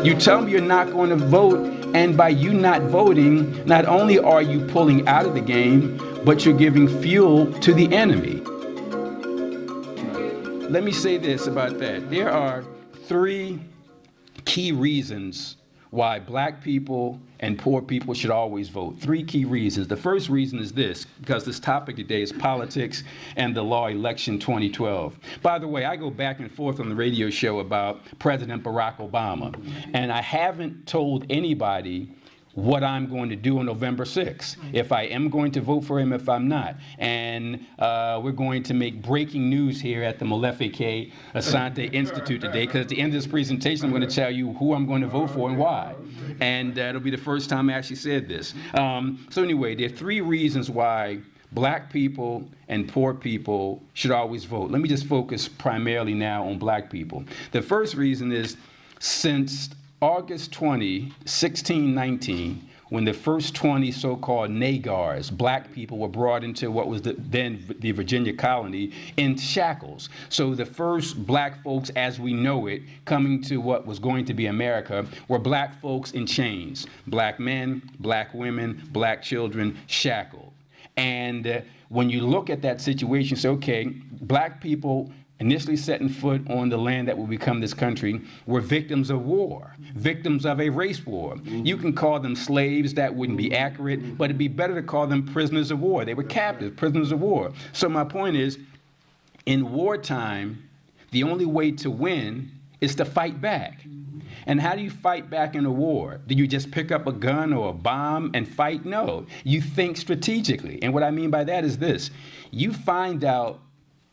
You tell them you're not going to vote, and by you not voting, not only are you pulling out of the game, but you're giving fuel to the enemy. Let me say this about that. There are 3 key reasons why black people and poor people should always vote. 3 key reasons. The first reason is this, because this topic today is politics and the law election 2012. By the way, I go back and forth on the radio show about President Barack Obama, and I haven't told anybody what I'm going to do on November 6th, if I am going to vote for him, if I'm not. And we're going to make breaking news here at the Malefique Asante Institute today, because at the end of this presentation, I'm going to tell you who I'm going to vote for and why. And it'll be the first time I actually said this. So anyway, there are 3 reasons why black people and poor people should always vote. Let me just focus primarily now on black people. The first reason is, since August 20, 1619, when the first 20 so-called Nagars, black people, were brought into what was then the Virginia colony in shackles. So the first black folks as we know it coming to what was going to be America were black folks in chains. Black men, black women, black children shackled. And when you look at that situation, say, okay, black people initially setting foot on the land that will become this country were victims of war, victims of a race war. You can call them slaves, that wouldn't be accurate, but it'd be better to call them prisoners of war. They were captives, prisoners of war. So my point is, in wartime, the only way to win is to fight back. And how do you fight back in a war? Do you just pick up a gun or a bomb and fight? No, you think strategically. And what I mean by that is this: you find out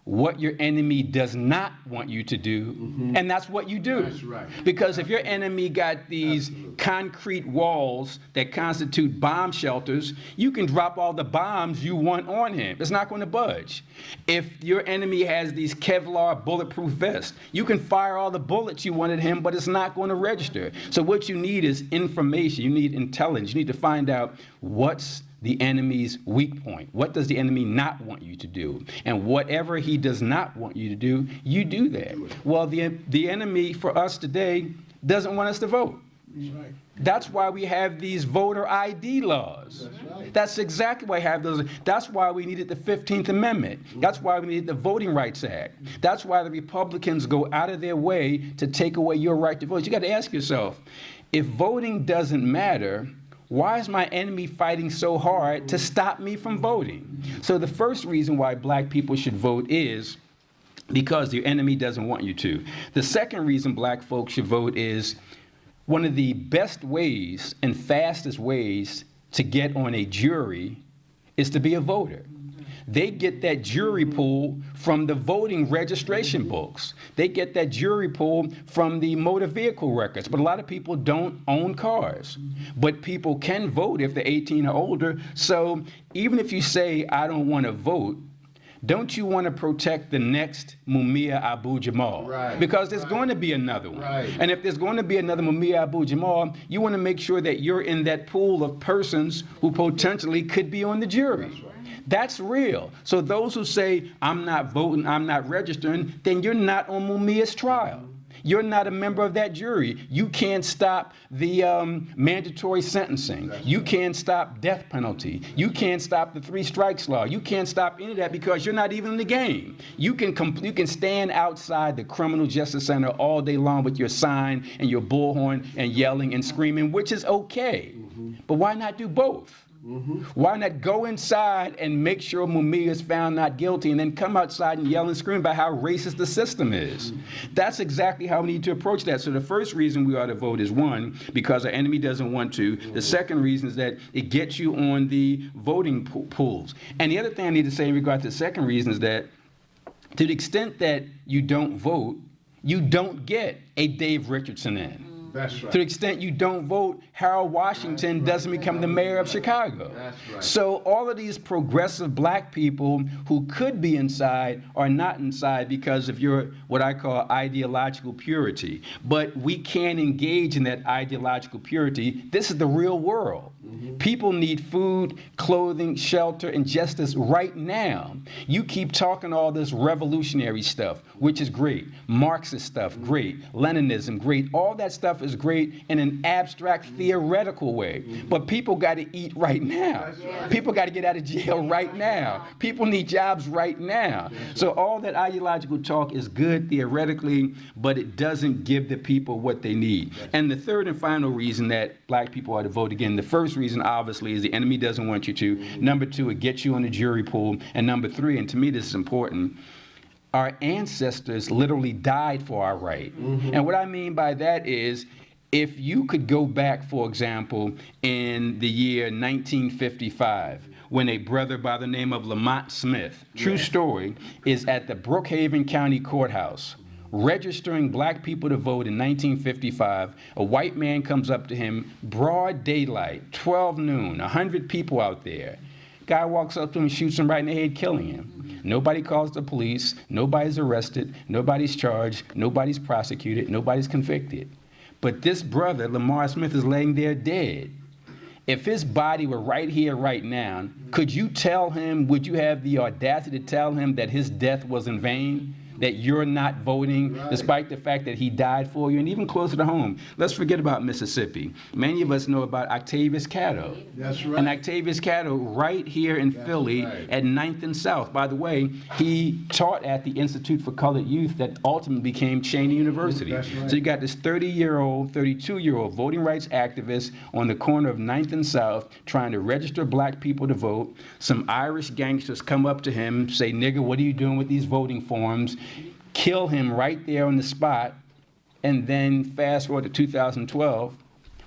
what your enemy does not want you to do, and that's what you do. That's right. Because if your enemy got these concrete walls that constitute bomb shelters, you can drop all the bombs you want on him. It's not going to budge. If your enemy has these Kevlar bulletproof vests, you can fire all the bullets you want at him, but it's not going to register. So what you need is information. You need intelligence. You need to find out what's the enemy's weak point. What does the enemy not want you to do? And whatever he does not want you to do, you do that. Well, the enemy for us today doesn't want us to vote. Right. That's why we have these voter ID laws. That's right. That's exactly why we have those. That's why we needed the 15th Amendment. That's why we needed the Voting Rights Act. That's why the Republicans go out of their way to take away your right to vote. You got to ask yourself, if voting doesn't matter, why is my enemy fighting so hard to stop me from voting? So the first reason why black people should vote is because your enemy doesn't want you to. The second reason black folks should vote is one of the best ways and fastest ways to get on a jury is to be a voter. They get that jury pool from the voting registration books. They get that jury pool from the motor vehicle records. But a lot of people don't own cars. But people can vote if they're 18 or older. So even if you say, I don't want to vote, don't you want to protect the next Mumia Abu-Jamal? Right. Because there's going to be another one. Right. And if there's going to be another Mumia Abu-Jamal, you want to make sure that you're in that pool of persons who potentially could be on the jury. That's right. That's real. So those who say, I'm not voting, I'm not registering, then you're not on Mumia's trial. You're not a member of that jury. You can't stop the mandatory sentencing. You can't stop death penalty. You can't stop the 3 strikes law. You can't stop any of that because you're not even in the game. You can stand outside the criminal justice center all day long with your sign and your bullhorn and yelling and screaming, which is okay. But why not do both? Why not go inside and make sure Mumia is found not guilty and then come outside and yell and scream about how racist the system is? That's exactly how we need to approach that. So the first reason we ought to vote is, one, because our enemy doesn't want to. The second reason is that it gets you on the voting pools. And the other thing I need to say in regard to the second reason is that to the extent that you don't vote, you don't get a Dave Richardson in. That's right. To the extent you don't vote, Harold Washington doesn't become the mayor of Chicago. That's right. So all of these progressive black people who could be inside are not inside because of your, what I call ideological purity. But we can't engage in that ideological purity. This is the real world. People need food, clothing, shelter, and justice right now. You keep talking all this revolutionary stuff, which is great. Marxist stuff, great. Leninism, great. All that stuff is great in an abstract, theoretical way. But people got to eat right now. People got to get out of jail right now. People need jobs right now. So all that ideological talk is good theoretically, but it doesn't give the people what they need. And the third and final reason that black people are to vote again, the first reason obviously is the enemy doesn't want you to. Number two, it gets you on the jury pool. And number three, and to me this is important, our ancestors literally died for our right. And what I mean by that is, if you could go back, for example, in the year 1955, when a brother by the name of Lamont Smith, true story, is at the Brookhaven County Courthouse registering black people to vote in 1955, a white man comes up to him, broad daylight, 12 noon, 100 people out there. Guy walks up to him, shoots him right in the head, killing him. Nobody calls the police, nobody's arrested, nobody's charged, nobody's prosecuted, nobody's convicted. But this brother, Lamar Smith, is laying there dead. If his body were right here, right now, could you tell him, would you have the audacity to tell him that his death was in vain? That you're not voting, despite the fact that he died for you? And even closer to home, let's forget about Mississippi. Many of us know about Octavius Catto. That's right. And Octavius Catto, right here in Philly at 9th and South. By the way, he taught at the Institute for Colored Youth that ultimately became Cheney University. That's right. So you got this 30-year-old, 32-year-old voting rights activist on the corner of 9th and South trying to register black people to vote. Some Irish gangsters come up to him, say, "Nigga, what are you doing with these voting forms?" Kill him right there on the spot, and then fast forward to 2012,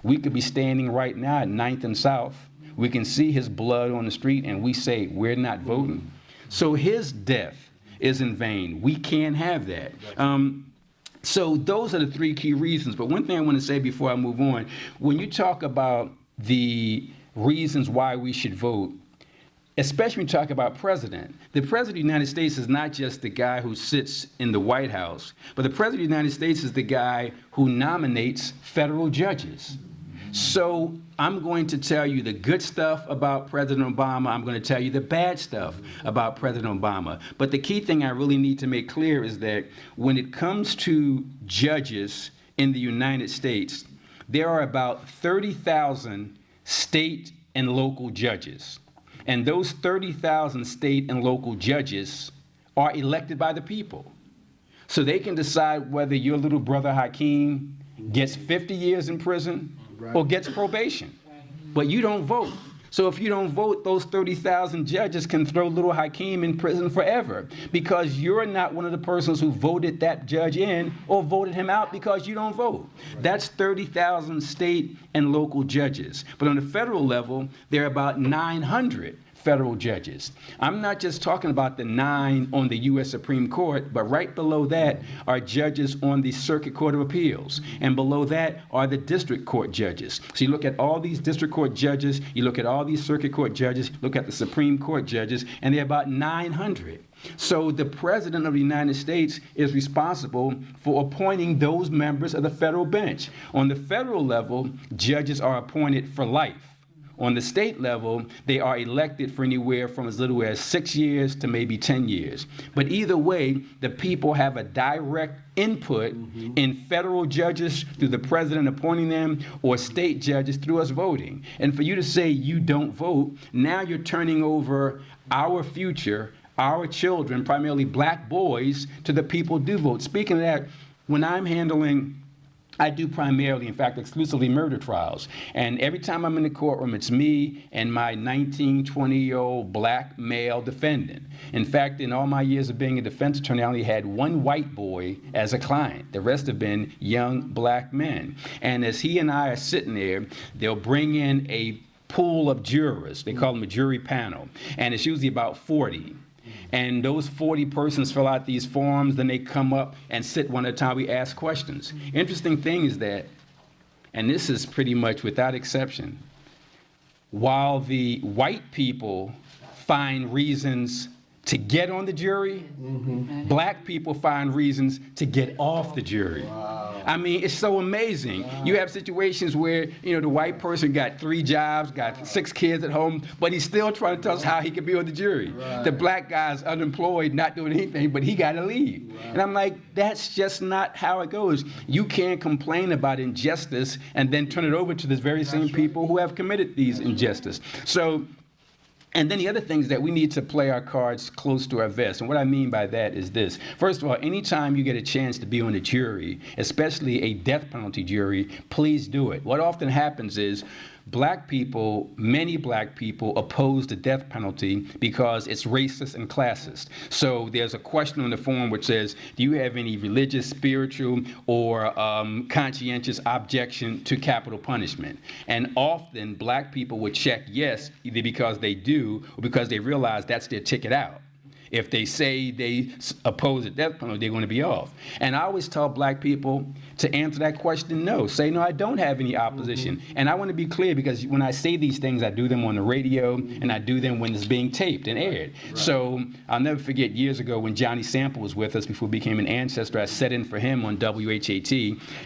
we could be standing right now at 9th and South. We can see his blood on the street, and we say, we're not voting. So his death is in vain. We can't have that. So those are the three key reasons. But one thing I want to say before I move on, when you talk about the reasons why we should vote, especially when you talk about president. The president of the United States is not just the guy who sits in the White House, but the president of the United States is the guy who nominates federal judges. So I'm going to tell you the good stuff about President Obama. I'm going to tell you the bad stuff about President Obama. But the key thing I really need to make clear is that when it comes to judges in the United States, there are about 30,000 state and local judges. And those 30,000 state and local judges are elected by the people. So they can decide whether your little brother Hakeem gets 50 years in prison or gets probation. But you don't vote. So if you don't vote, those 30,000 judges can throw little Hakeem in prison forever because you're not one of the persons who voted that judge in or voted him out because you don't vote. That's 30,000 state and local judges. But on the federal level, there are about 900 federal judges. I'm not just talking about the 9 on the U.S. Supreme Court, but right below that are judges on the Circuit Court of Appeals. And below that are the district court judges. So you look at all these district court judges, you look at all these circuit court judges, look at the Supreme Court judges, and they're about 900. So the President of the United States is responsible for appointing those members of the federal bench. On the federal level, judges are appointed for life. On the state level, they are elected for anywhere from as little as 6 years to maybe 10 years. But either way, the people have a direct input in federal judges through the president appointing them or state judges through us voting. And for you to say you don't vote, now you're turning over our future, our children, primarily black boys, to the people who do vote. Speaking of that, when I'm handling I do primarily, in fact, exclusively murder trials. And every time I'm in the courtroom, it's me and my 19, 20-year-old black male defendant. In fact, in all my years of being a defense attorney, I only had one white boy as a client. The rest have been young black men. And as he and I are sitting there, they'll bring in a pool of jurors. They call them a jury panel. And it's usually about 40. And those 40 persons fill out these forms, then they come up and sit one at a time. We ask questions. Interesting thing is that, and this is pretty much without exception, while the white people find reasons to get on the jury, black people find reasons to get off the jury. I mean, it's so amazing. You have situations where, the white person got 3 jobs, got 6 kids at home, but he's still trying to tell us how he could be on the jury. The black guy's unemployed, not doing anything, but he got to leave. And I'm like, that's just not how it goes. You can't complain about injustice and then turn it over to the very same people who have committed these injustices. So, and then the other thing is that we need to play our cards close to our vest. And what I mean by that is this. First of all, anytime you get a chance to be on a jury, especially a death penalty jury, please do it. What often happens is many black people oppose the death penalty because it's racist and classist. So there's a question on the form which says, do you have any religious, spiritual, or conscientious objection to capital punishment? And often black people would check yes, either because they do or because they realize that's their ticket out. If they say they oppose the death penalty, they're going to be off. And I always tell black people to answer that question, no. Say, no, I don't have any opposition. And I want to be clear, because when I say these things, I do them on the radio, and I do them when it's being taped and aired. So I'll never forget years ago when Johnny Sample was with us before he became an ancestor. I sat in for him on WHAT,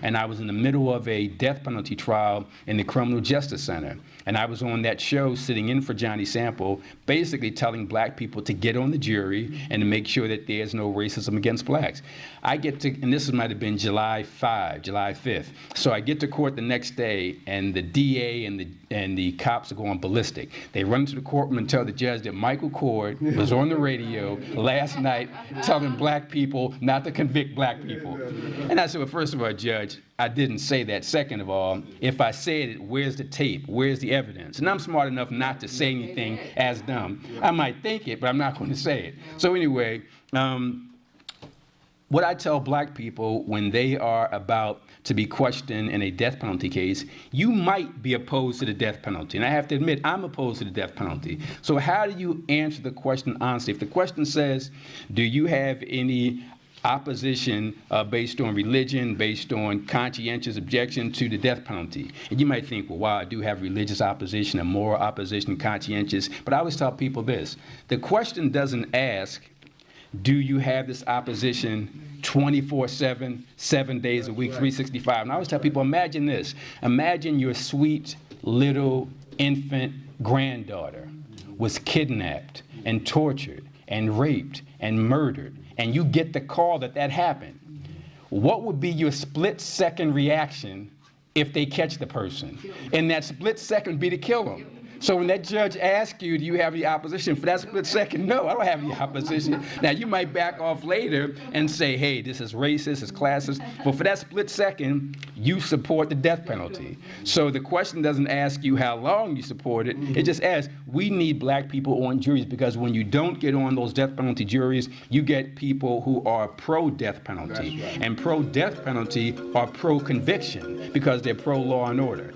and I was in the middle of a death penalty trial in the Criminal Justice Center. And I was on that show sitting in for Johnny Sample, basically telling black people to get on the jury and to make sure that there's no racism against blacks. I get to, and this might have been July 5th. So I get to court the next day, and the DA and the cops are going ballistic. They run to the courtroom and tell the judge that Michael Coard was on the radio last night telling black people not to convict black people. And I said, well, first of all, Judge, I didn't say that. Second of all, if I said it, where's the tape? Where's the evidence? And I'm smart enough not to say anything as dumb. I might think it, but I'm not going to say it. So anyway, what I tell black people when they are about to be questioned in a death penalty case, you might be opposed to the death penalty. And I have to admit, I'm opposed to the death penalty. So how do you answer the question honestly? If the question says, do you have any opposition based on religion, based on conscientious objection to the death penalty? And you might think, well, wow, I do have religious opposition and moral opposition, conscientious. But I always tell people this. The question doesn't ask, do you have this opposition 24/7, 7 days a week, 365? And I always tell people, imagine this. Imagine your sweet little infant granddaughter was kidnapped and tortured and raped and murdered, and you get the call that happened. What would be your split-second reaction if they catch the person? And that split second would be to kill them. So when that judge asks you, do you have any opposition? For that split second, no, I don't have any opposition. Now, you might back off later and say, hey, this is racist, it's classist. But for that split second, you support the death penalty. So the question doesn't ask you how long you support it. It just asks, we need black people on juries, because when you don't get on those death penalty juries, you get people who are pro-death penalty. And pro-death penalty are pro-conviction because they're pro-law and order.